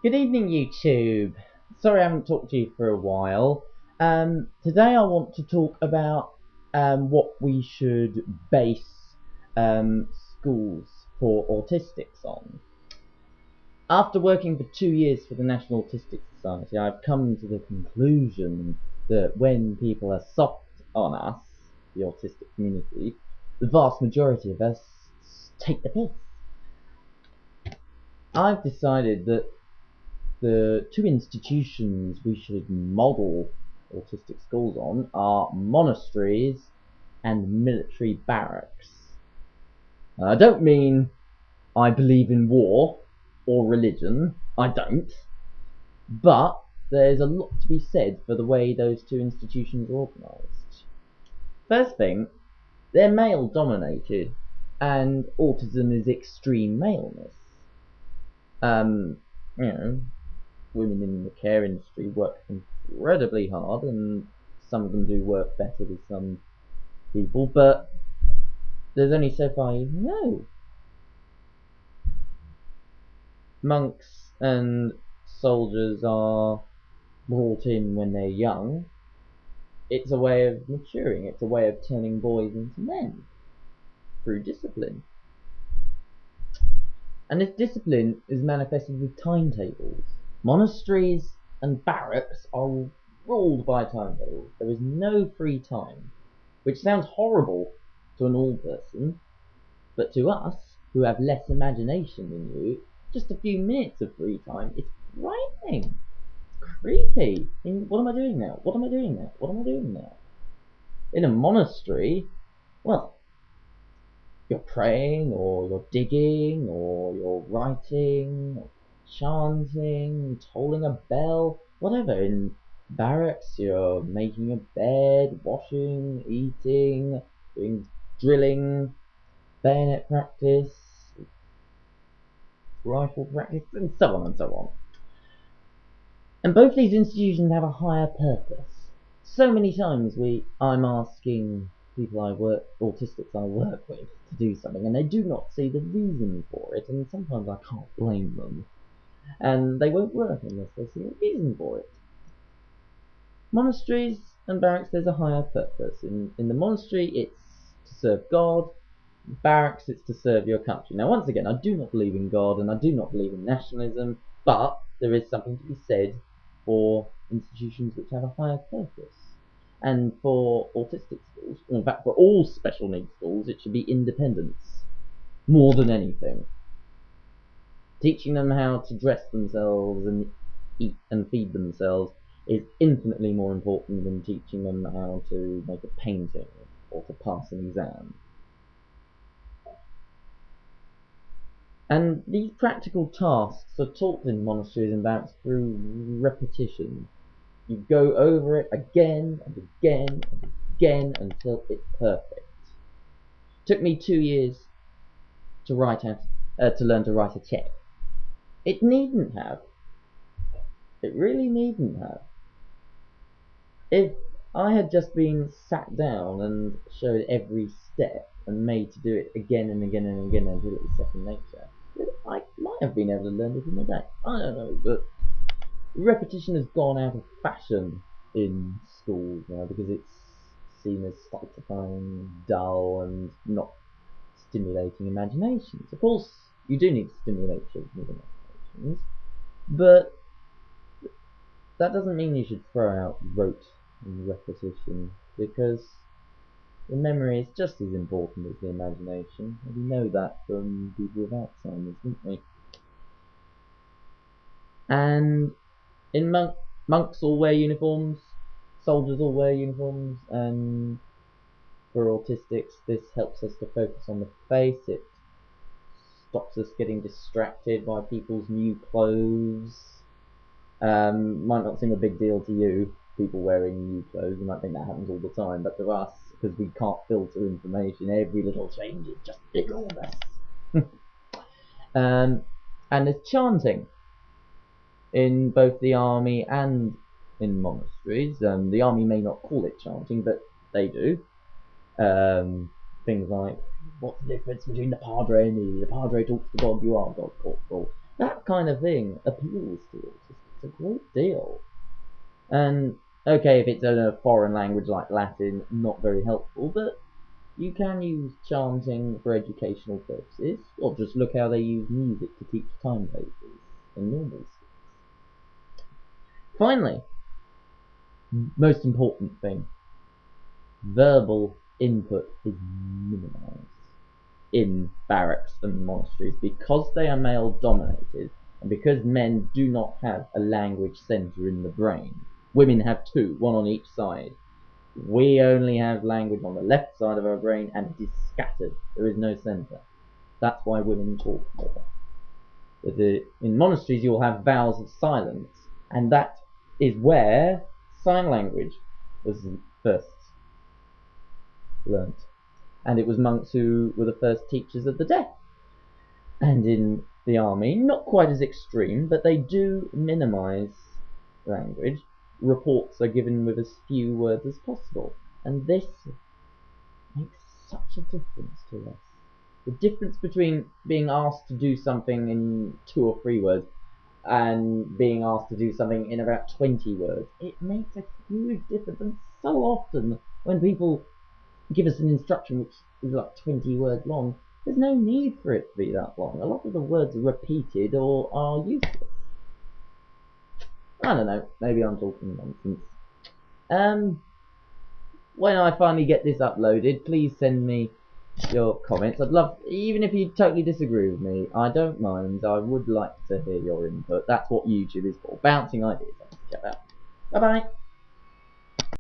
Good evening, YouTube. Sorry I haven't talked to you for a while. Today I want to talk about what we should base schools for autistics on. After working for 2 years for the National Autistic Society, I've come to the conclusion that when people are soft on us, the autistic community, the vast majority of us take the piss. I've decided that the two institutions we should model autistic schools on are monasteries and military barracks. I don't mean I believe in war or religion, I don't, but there's a lot to be said for the way those two institutions are organised. First thing, they're male dominated and autism is extreme maleness. Women in the care industry work incredibly hard, and some of them do work better with some people, but there's only so far you can go. Monks and soldiers are brought in when they're young. It's a way of maturing, it's a way of turning boys into men through discipline. And this discipline is manifested with timetables. Monasteries and barracks are ruled by timetables. There is no free time, which sounds horrible to an old person, but to us, who have less imagination than you, just a few minutes of free time is frightening, creepy. What am I doing now? What am I doing now? What am I doing now? In a monastery, well, you're praying, or you're digging, or you're writing, or chanting, tolling a bell, whatever. In barracks, you're making a bed, washing, eating, doing drilling, bayonet practice, rifle practice, and so on and so on. And both these institutions have a higher purpose. So many times I'm asking people autistics I work with, to do something, and they do not see the reason for it, and sometimes I can't blame them. And they won't work unless they see a reason for it. Monasteries and barracks, there's a higher purpose. In the monastery, it's to serve God. In barracks, it's to serve your country. Now, once again, I do not believe in God, and I do not believe in nationalism, but there is something to be said for institutions which have a higher purpose. And for autistic schools, in fact for all special needs schools, it should be independence more than anything. Teaching them how to dress themselves and eat and feed themselves is infinitely more important than teaching them how to make a painting or to pass an exam. And these practical tasks are taught in monasteries and barracks through repetition. You go over it again and again and again until it's perfect. It took me 2 years to learn to write a check. It needn't have. It really needn't have. If I had just been sat down and showed every step and made to do it again and again and again until it was second nature, I might have been able to learn it in a day. I don't know, but repetition has gone out of fashion in schools now because it's seen as stultifying, dull, and not stimulating imaginations. Of course, you do need to stimulate children's imaginations, but that doesn't mean you should throw out rote and repetition, because the memory is just as important as the imagination. And we know that from people with Alzheimer's, don't we? And in monks all wear uniforms, soldiers all wear uniforms, and for autistics this helps us to focus on the face. It stops us getting distracted by people's new clothes. Might not seem a big deal to you, people wearing new clothes. You might think that happens all the time, but to us, because we can't filter information, every little change is just enormous. And there's chanting in both the army and in monasteries. The army may not call it chanting, but they do. Things like, what's the difference between the padre and me? The padre talks to God, you are God, thoughtful. that kind of thing appeals to autistics a great deal. And okay, if it's in a foreign language like Latin, not very helpful, but you can use chanting for educational purposes, or just look how they use music to teach timetables in normal schools. Finally, most important thing, verbal input is minimized in barracks and monasteries because they are male dominated and because men do not have a language center in the brain. Women have two, one on each side. We only have language on the left side of our brain and it is scattered. There is no center. That's why women talk more. In monasteries you'll have vows of silence, and that is where sign language was first learnt. And it was monks who were the first teachers of the deaf. And in the army, not quite as extreme, but they do minimize language. Reports are given with as few words as possible. And this makes such a difference to us. The difference between being asked to do something in 2 or 3 words and being asked to do something in about 20 words, it makes a huge difference. And so often when people give us an instruction which is like 20 words long, there's no need for it to be that long. A lot of the words are repeated or are useless. I don't know, maybe I'm talking nonsense. When I finally get this uploaded, please send me your comments. I'd love, even if you totally disagree with me, I don't mind. I would like to hear your input. That's what YouTube is for, bouncing ideas. Check that out. Bye bye.